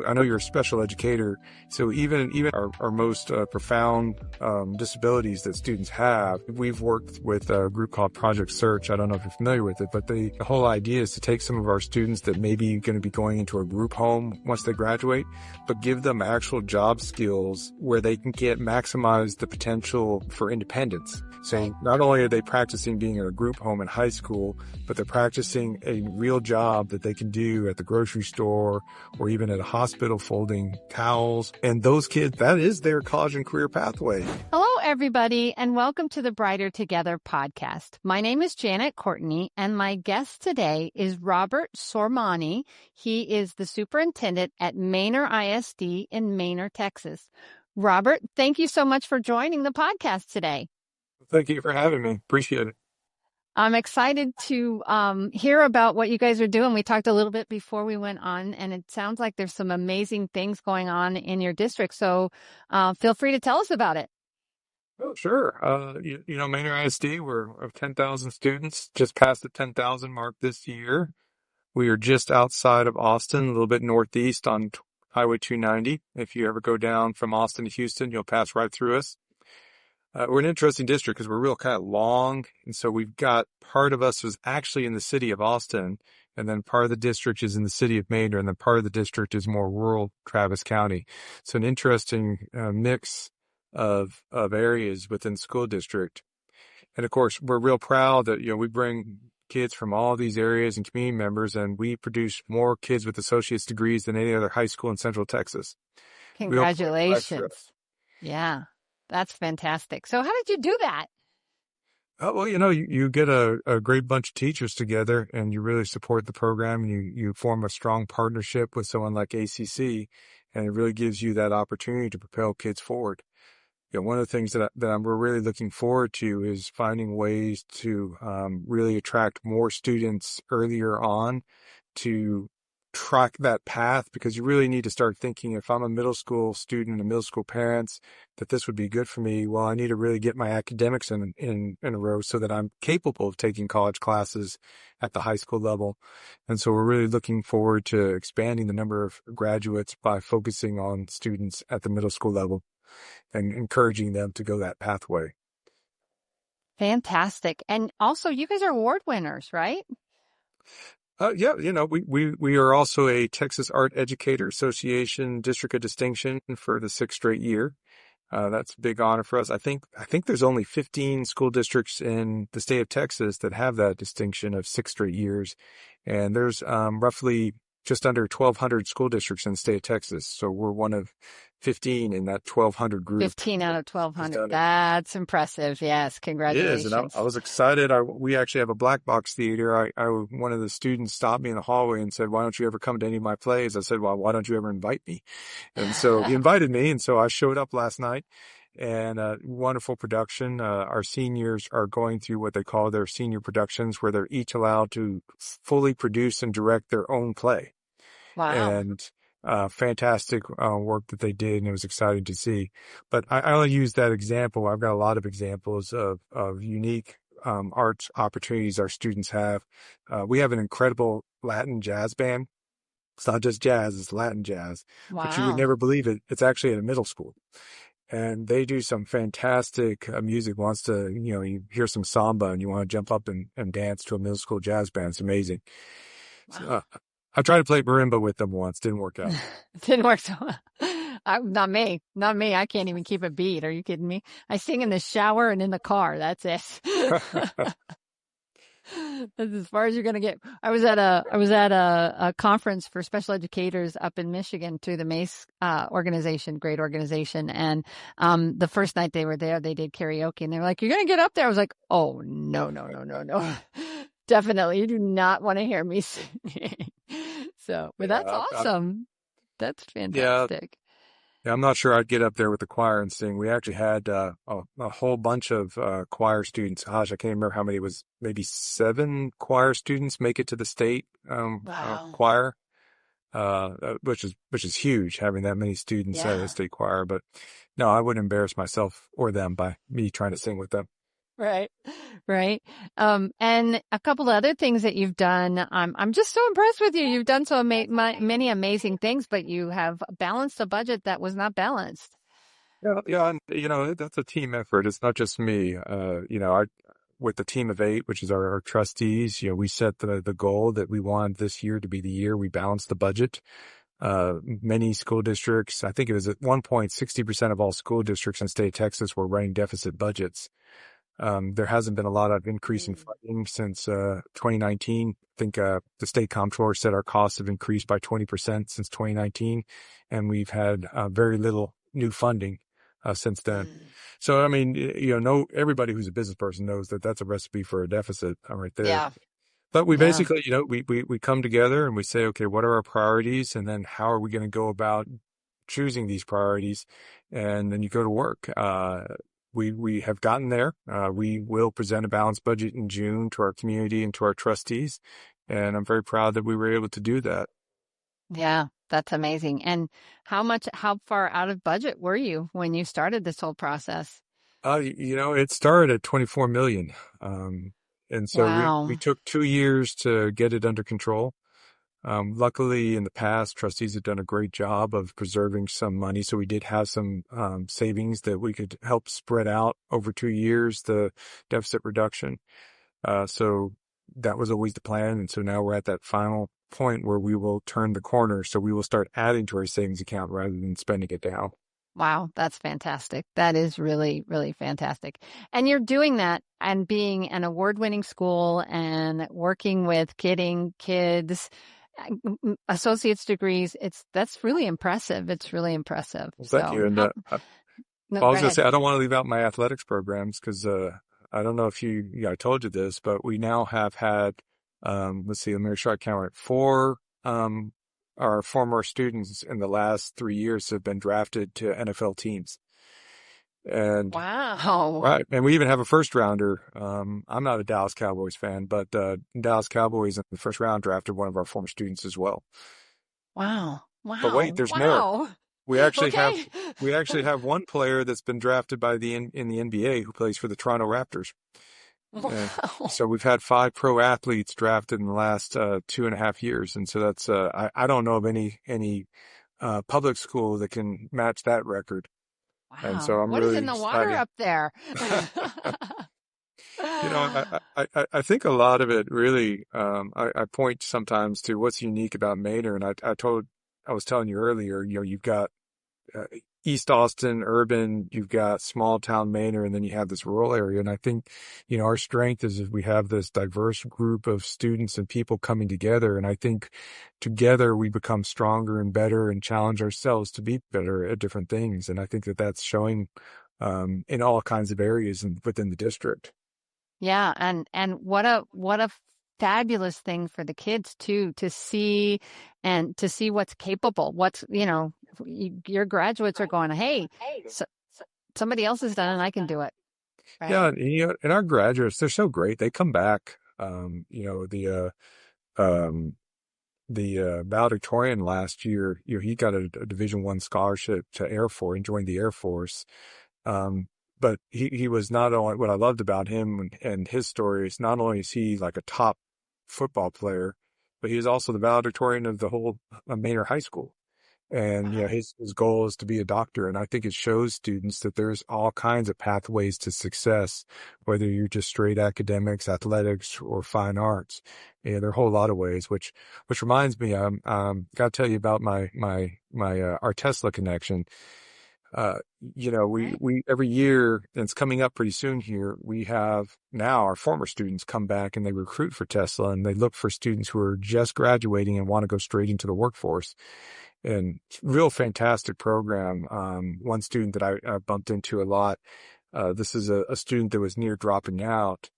I know you're a special educator, so even our most profound disabilities that students have, we've worked with a group called Project Search. I don't know if you're familiar with it, but the whole idea is to take some of our students that may be going to be going into a group home once they graduate, but give them actual job skills where they can maximize the potential for independence. So not only are they practicing being in a group home in high school, but they're practicing a real job that they can do at the grocery store or even at a hospital folding towels. And those kids, that is their college and career pathway. Hello, everybody, and welcome to the Brighter Together podcast. My name is Janet Courtney, and my guest today is Robert Sormani. He is the superintendent at Manor ISD in Maynard, Texas. Robert, thank you so much for joining the podcast today. Thank you for having me. Appreciate it. I'm excited to hear about what you guys are doing. We talked a little bit before we went on, and it sounds like there's some amazing things going on in your district. So feel free to tell us about it. Oh, sure. Manor ISD, we're of 10,000 students, just past the 10,000 mark this year. We are just outside of Austin, a little bit northeast on Highway 290. If you ever go down from Austin to Houston, you'll pass right through us. We're an interesting district because we're real kind of long. And so we've got part of us was actually in the city of Austin, and then part of the district is in the city of Maynard, and then part of the district is more rural Travis County. So an interesting mix of areas within the school district. And of course, we're real proud that, we bring kids from all these areas and community members, and we produce more kids with associate's degrees than any other high school in Central Texas. Congratulations. Yeah. That's fantastic. So how did you do that? Well, you get a great bunch of teachers together and you really support the program, and you form a strong partnership with someone like ACC, and it really gives you that opportunity to propel kids forward. One of the things that we're really looking forward to is finding ways to really attract more students earlier on to track that path, because you really need to start thinking, if I'm a middle school student and middle school parents, that this would be good for me. Well, I need to really get my academics in a row so that I'm capable of taking college classes at the high school level. And so we're really looking forward to expanding the number of graduates by focusing on students at the middle school level and encouraging them to go that pathway. Fantastic. And also, you guys are award winners, right? Yeah, we are also a Texas Art Educator Association District of Distinction for the 6th straight year. That's a big honor for us. I think there's only 15 school districts in the state of Texas that have that distinction of 6 straight years. And there's roughly just under 1,200 school districts in the state of Texas. So we're one of 15 in that 1,200 group. 15 out of 1,200. That's impressive. Yes. Congratulations. It is. And I was excited. We actually have a black box theater. One of the students stopped me in the hallway and said, "Why don't you ever come to any of my plays?" I said, "Well, why don't you ever invite me?" And so he invited me. And so I showed up last night, and wonderful production. Our seniors are going through what they call their senior productions, where they're each allowed to fully produce and direct their own play. Wow. And fantastic work that they did, and it was exciting to see. But I only use that example. I've got a lot of examples of unique arts opportunities our students have. We have an incredible Latin jazz band. It's not just jazz, it's Latin jazz. Wow. But you would never believe it. It's actually at a middle school. And they do some fantastic music. You hear some samba and you want to jump up and dance to a middle school jazz band. It's amazing. Wow. I tried to play marimba with them once. Didn't work out. Didn't work so well. Not me. I can't even keep a beat. Are you kidding me? I sing in the shower and in the car. That's it. That's as far as you're going to get. I was at a conference for special educators up in Michigan through the MACE organization, great organization. And the first night they were there, they did karaoke, and they were like, "You're going to get up there." I was like, "Oh, no. Definitely. You do not want to hear me sing." So, but that's awesome. That's fantastic. Yeah, I'm not sure I'd get up there with the choir and sing. We actually had a whole bunch of choir students. Gosh, I can't remember how many it was. Maybe 7 choir students make it to the state choir, which is huge, having that many students at the state choir. But no, I wouldn't embarrass myself or them by me trying to sing with them. Right. Right. And a couple of other things that you've done. I'm just so impressed with you. You've done many amazing things, but you have balanced a budget that was not balanced. Yeah, yeah, and that's a team effort. It's not just me. I with the team of 8, which is our trustees, we set the goal that we want this year to be the year we balance the budget. Many school districts, I think it was at one point, 60% of all school districts in the state of Texas were running deficit budgets. There hasn't been a lot of increase in Mm. funding since 2019. I think the state comptroller said our costs have increased by 20% since 2019, and we've had very little new funding since then. Mm. So, I mean, no, everybody who's a business person knows that that's a recipe for a deficit right there. Yeah. But we Yeah. basically, we come together and we say, okay, what are our priorities? And then how are we going to go about choosing these priorities? And then you go to work. We have gotten there. We will present a balanced budget in June to our community and to our trustees. And I'm very proud that we were able to do that. Yeah. That's amazing. And how far out of budget were you when you started this whole process? It started at 24 million. And so we Wow. took 2 years to get it under control. Luckily, in the past, trustees have done a great job of preserving some money. So we did have some savings that we could help spread out over 2 years, the deficit reduction. So that was always the plan. And so now we're at that final point where we will turn the corner. So we will start adding to our savings account rather than spending it down. Wow, that's fantastic. That is really, really fantastic. And you're doing that and being an award-winning school and working with kids, associate's degrees. That's really impressive. It's really impressive. Well, thank So, you. And no, I go was going to ahead. say, I don't want to leave out my athletics programs because I don't know if I told you this, but we now have had, let's see, let me make sure I count right, 4 our former students in the last 3 years have been drafted to NFL teams. And Wow. right, and we even have a first rounder. I'm not a Dallas Cowboys fan, but Dallas Cowboys in the first round drafted one of our former students as well. Wow. But wait, Wow. there's more. Wow. We actually have Okay. we actually have one player that's been drafted by in the NBA who plays for the Toronto Raptors. Uh, Wow. so we've had 5 pro athletes drafted in the last 2.5 years, and so that's I don't know of any public school that can match that record, and so Wow. I'm What is really in the water excited. up there? I think a lot of it really I point sometimes to what's unique about Maynard, and I was telling you earlier, you've got uh, East Austin, urban, you've got small town Manor, and then you have this rural area. And I think, our strength is we have this diverse group of students and people coming together. And I think together we become stronger and better and challenge ourselves to be better at different things. And I think that that's showing, in all kinds of areas within the district. Yeah, and what a fabulous thing for the kids too to see what's capable. Your graduates are going, "Hey, so, somebody else has done it, and I can do it." Yeah. Right? And our graduates, they're so great. They come back, the valedictorian last year, he got a Division I scholarship to Air Force and joined the Air Force. Um, but he was not only, what I loved about him and his story is not only is he like a top football player, but he is also the valedictorian of the whole Manor High School. And, Wow. his goal is to be a doctor. And I think it shows students that there's all kinds of pathways to success, whether you're just straight academics, athletics, or fine arts. Yeah, there are a whole lot of ways, which reminds me, got to tell you about our Tesla connection. Uh, Right. we every year, and it's coming up pretty soon here, we have now our former students come back and they recruit for Tesla and they look for students who are just graduating and want to go straight into the workforce. And real fantastic program. One student that I bumped into a lot, this is a student that was near dropping out,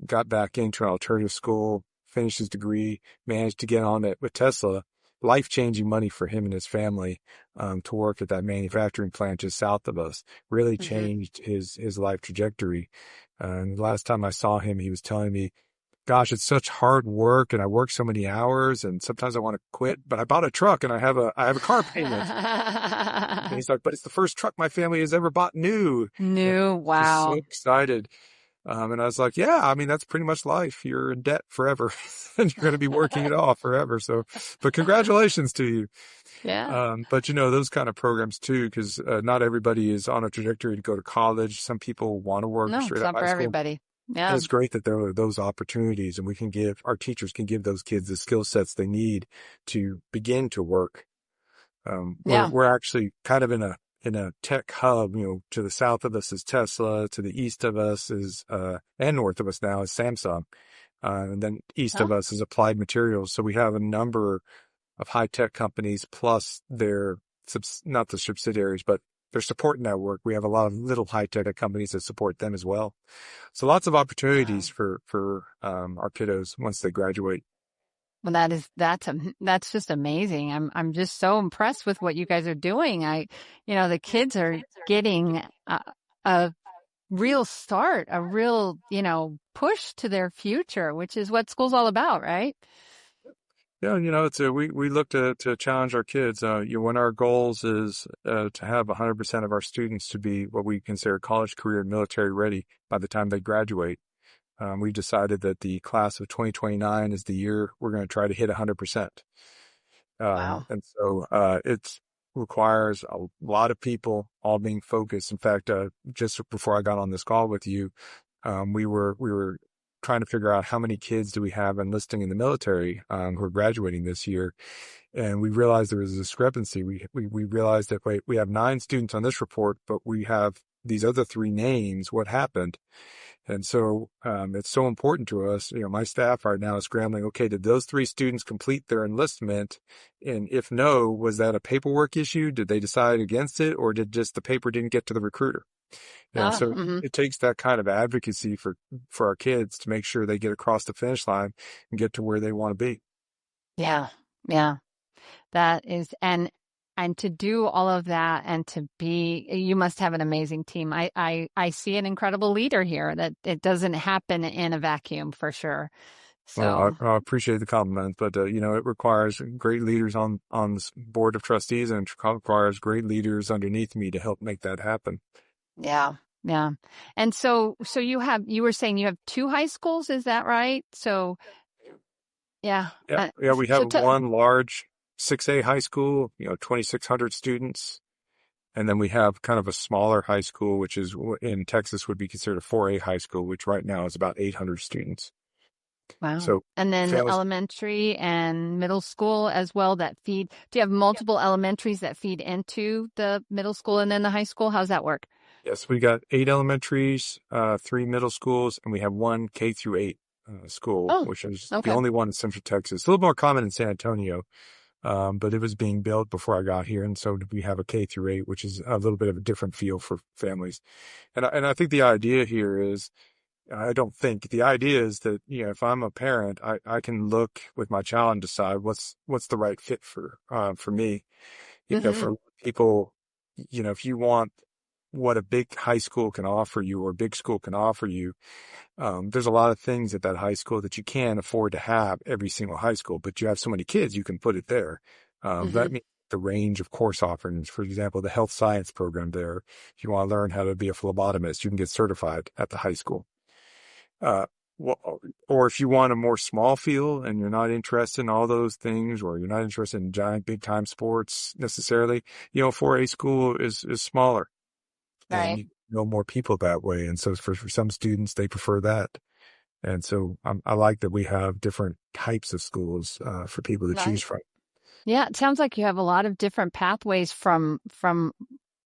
got back into an alternative school, finished his degree, managed to get on it with Tesla. Life-changing money for him and his family, to work at that manufacturing plant just south of us. Really Hmm. changed his life trajectory. And the last time I saw him, he was telling me, gosh, it's such hard work and I work so many hours and sometimes I want to quit, but I bought a truck and I have a car payment. And he's like, but it's the first truck my family has ever bought new. And New. just so Wow. excited. And I was like, yeah, I mean, that's pretty much life. You're in debt forever and you're going to be working it off forever. So, but congratulations to you. Yeah. But those kind of programs too, because not everybody is on a trajectory to go to college. Some people want to work No, straight it's out of not high for school. everybody. And Yeah. it's great that there are those opportunities, and our teachers can give those kids the skill sets they need to begin to work. Yeah. We're actually kind of in a tech hub. To the south of us is Tesla, to the east of us is and north of us now is Samsung, and then east Huh? of us is Applied Materials. So we have a number of high tech companies plus their not the subsidiaries, but their support network. We have a lot of little high tech companies that support them as well. So lots of opportunities Wow. for our kiddos once they graduate. Well, that's just amazing. I'm just so impressed with what you guys are doing. The kids are getting a real start, a real, push to their future, which is what school's all about, right? Yeah, we look to challenge our kids. One of our goals is to have 100% of our students to be what we consider college, career, and military ready by the time they graduate. We've decided that the class of 2029 is the year we're going to try to hit 100%. Wow. And so it requires a lot of people all being focused. In fact, just before I got on this call with you, we were trying to figure out how many kids do we have enlisting in the military who are graduating this year. And we realized there was a discrepancy. We realized that, wait, we have 9 students on this report, but we have these other 3 names. What happened? And so it's so important to us. My staff right now is scrambling. Okay, did those 3 students complete their enlistment? And if no, was that a paperwork issue? Did they decide against it, or did just the paper didn't get to the recruiter? So Mm-hmm. it takes that kind of advocacy for our kids to make sure they get across the finish line and get to where they want to be. Yeah. Yeah. That is, and to do all of that and you must have an amazing team. I see an incredible leader here that it doesn't happen in a vacuum for sure. Well, So I appreciate the compliment, but it requires great leaders on this board of trustees, and it requires great leaders underneath me to help make that happen. yeah, yeah. And so you were saying you have 2 high schools, is that right? So yeah. Yeah, yeah, we have So one large 6A high school, 2,600 students. And then we have kind of a smaller high school, which is in Texas would be considered a 4A high school, which right now is about 800 students. wow. So And then families, elementary and middle school as well that feed. Do you have multiple elementaries that feed into the middle school and then the high school? How's that work? yes, we got 8 elementaries, 3 middle schools, and we have 1 K through 8 school, Oh, which is the okay. only one in Central Texas. A little more common in San Antonio, but it was being built before I got here. And so we have a K through 8, which is a little bit of a different feel for families. And I think the idea here is, I don't think the idea is that, if I'm a parent, I can look with my child and decide what's the right fit for me. Hmm. For people, if you want what a big high school can offer you or big school can offer you, there's a lot of things at that high school that you can't afford to have every single high school, but you have so many kids, you can put it there. That Hmm. means the range of course offerings, for example, the health science program there. If you want to learn how to be a phlebotomist, you can get certified at the high school. Uh, or if you want a more small field and you're not interested in all those things, or you're not interested in giant big time sports necessarily, 4A school is smaller and Right. you know more people that way. And so for some students, they prefer that. And so I like that we have different types of schools for people to choose Right. from. Yeah, it sounds like you have a lot of different pathways from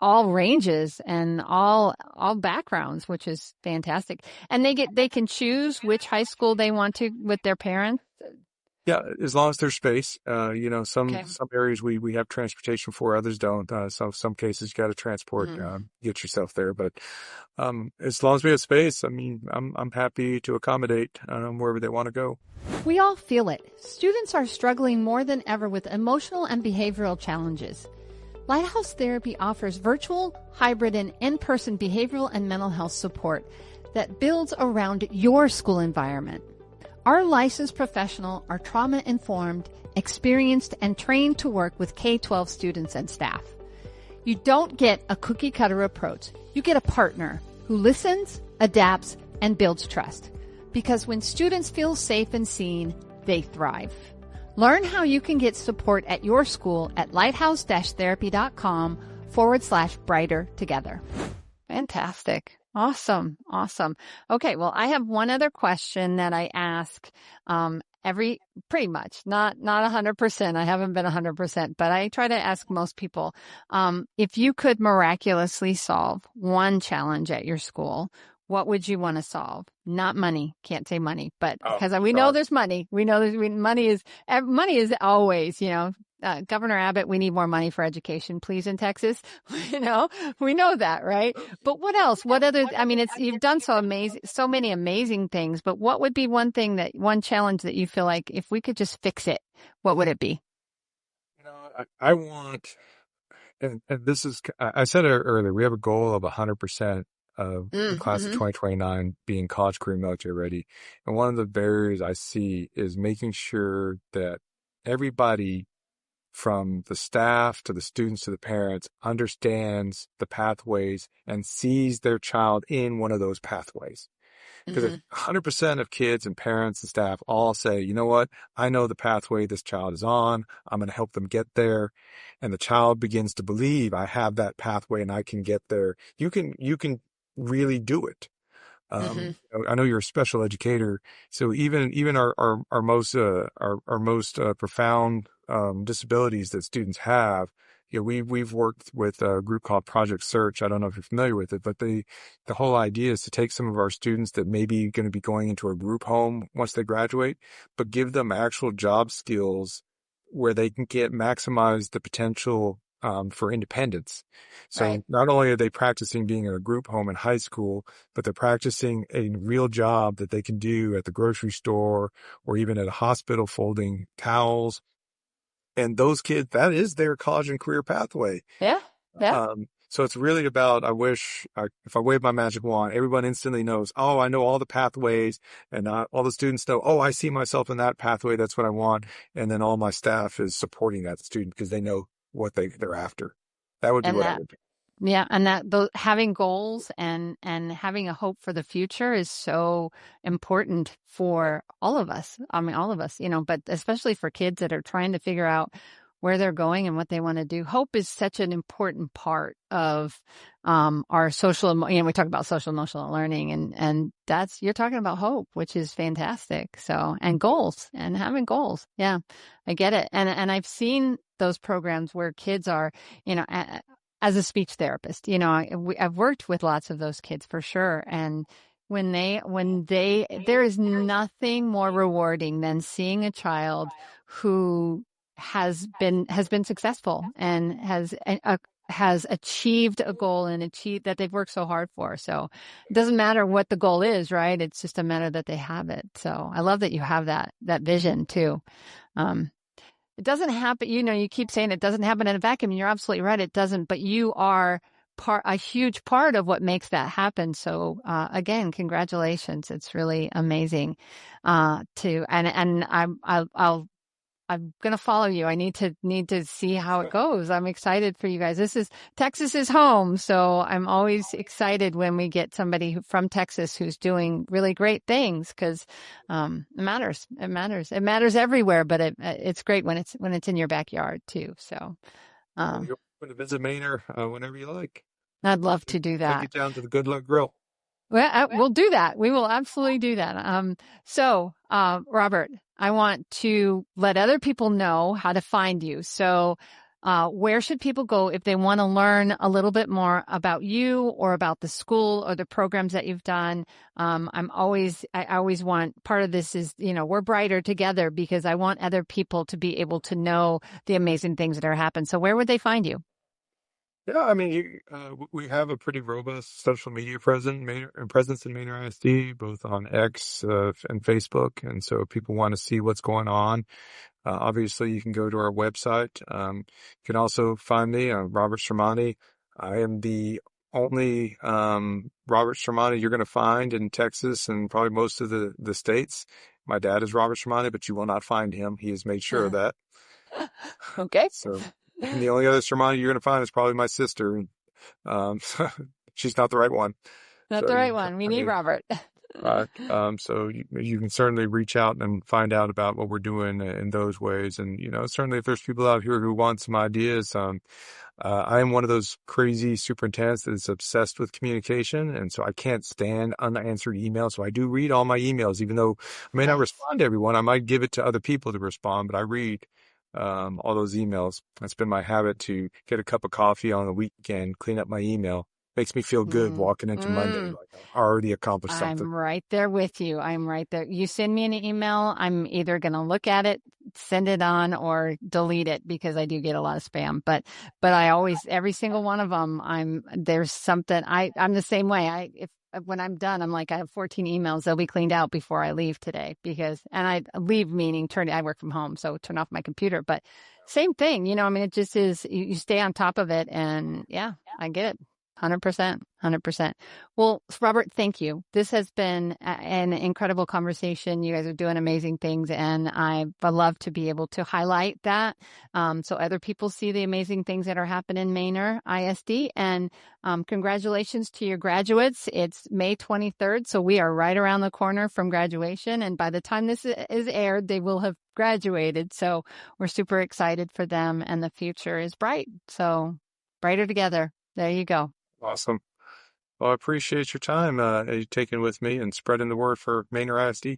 all ranges and all backgrounds, which is fantastic. And they can choose which high school they want to with their parents. Yeah, as long as there's space. Some Okay. areas we have transportation for, others don't. So some cases you got to transport, Mhm. get yourself there. But as long as we have space, I mean, I'm happy to accommodate wherever they want to go. We all feel it. Students are struggling more than ever with emotional and behavioral challenges. Lighthouse Therapy offers virtual, hybrid, and in-person behavioral and mental health support that builds around your school environment. Our licensed professional are trauma-informed, experienced, and trained to work with K-12 students and staff. You don't get a cookie-cutter approach. You get a partner who listens, adapts, and builds trust. Because when students feel safe and seen, they thrive. Learn how you can get support at your school at lighthouse-therapy.com/brighter together. Fantastic. Awesome. Awesome. Okay. Well, I have one other question that I ask, pretty much, not 100%. I haven't been 100%, but I try to ask most people, if you could miraculously solve one challenge at your school, what would you want to solve? Not money. Can't say money, but because we know there's money. We know money is always, Governor Abbott, we need more money for education, please, in Texas. We know that, right? But what else? What other, you've done so many amazing things, but what would be one challenge that you feel like if we could just fix it, what would it be? I want, and this is, I said it earlier, we have a goal of 100% of the class of 2029 being college, career, military ready. And one of the barriers I see is making sure that everybody, from the staff to the students to the parents, understands the pathways and sees their child in one of those pathways. Because if 100% of kids and parents and staff all say, you know what, I know the pathway this child is on, I'm going to help them get there, and the child begins to believe I have that pathway and I can get there, you can really do it. I know you're a special educator, so even our most profound disabilities that students have, we've worked with a group called Project Search. I don't know if you're familiar with it, but the whole idea is to take some of our students that may be going to be going into a group home once they graduate, but give them actual job skills where they can maximize the potential for independence. So not only are they practicing being in a group home in high school, but they're practicing a real job that they can do at the grocery store or even at a hospital folding towels. And those kids, that is their college and career pathway. Yeah. Yeah. So it's really about, if I wave my magic wand, everyone instantly knows, oh, I know all the pathways, and all the students know, oh, I see myself in that pathway. That's what I want. And then all my staff is supporting that student because they know what they're after. That would be what I would do. Yeah. And having goals and having a hope for the future is so important for all of us. All of us, but especially for kids that are trying to figure out where they're going and what they want to do. Hope is such an important part of our social, we talk about social emotional learning, and you're talking about hope, which is fantastic. So, and goals and having goals. Yeah, I get it. And I've seen those programs where kids are, as a speech therapist, I've worked with lots of those kids for sure. And there is nothing more rewarding than seeing a child who has been successful and has achieved a goal and achieved that they've worked so hard for. So it doesn't matter what the goal is, right? It's just a matter that they have it. So I love that you have that vision too. It doesn't happen, you keep saying it doesn't happen in a vacuum, and you're absolutely right. It doesn't, but you are a huge part of what makes that happen. So, again, congratulations. It's really amazing, and I'm going to follow you. I need to see how it goes. I'm excited for you guys. Texas is home. So I'm always excited when we get somebody from Texas who's doing really great things, because, it matters. It matters. It matters everywhere, but it's great when it's in your backyard too. So, you're welcome to visit Maynard whenever you like. I'd love to do that. Take you down to the Good Luck Grill. Well, we'll do that. We will absolutely do that. So, Robert, I want to let other people know how to find you. So, where should people go if they want to learn a little bit more about you or about the school or the programs that you've done? I always want, part of this is, we're brighter together, because I want other people to be able to know the amazing things that are happening. So where would they find you? Yeah, we have a pretty robust social media presence in Manor ISD, both on X and Facebook. And so if people want to see what's going on, obviously you can go to our website. You can also find me, Robert Sormani. I am the only Robert Sormani you're going to find in Texas and probably most of the states. My dad is Robert Sormani, but you will not find him. He has made sure of that. Okay. So, and the only other Sormani you're going to find is probably my sister. She's not the right one. Not the right one. We need Robert. Right. So you can certainly reach out and find out about what we're doing in those ways. And, certainly if there's people out here who want some ideas, I am one of those crazy superintendents that is obsessed with communication. And so I can't stand unanswered emails. So I do read all my emails, even though I may not Nice. respond to everyone. I might give it to other people to respond, but I read, all those emails. It's been my habit to get a cup of coffee on the weekend, clean up my email. Makes me feel good Mm, walking into Monday, mm. like I already accomplished something. I'm right there with you. I'm right there. You send me an email, I'm either going to look at it, send it on, or delete it because I do get a lot of spam. But I always, every single one of them, there's something. I'm the same way. If when I'm done, I'm like, I have 14 emails. They'll be cleaned out before I leave today and I leave meaning I work from home, so turn off my computer. But same thing, I mean, it just is. You stay on top of it, and yeah, I get it. 100%, 100%. Well, Robert, thank you. This has been an incredible conversation. You guys are doing amazing things, and I would love to be able to highlight that so other people see the amazing things that are happening in Manor ISD. And congratulations to your graduates. It's May 23rd, so we are right around the corner from graduation. And by the time this is aired, they will have graduated. So we're super excited for them, and the future is bright. So brighter together. There you go. Awesome. Well, I appreciate your time, you taking with me and spreading the word for Maynard ISD.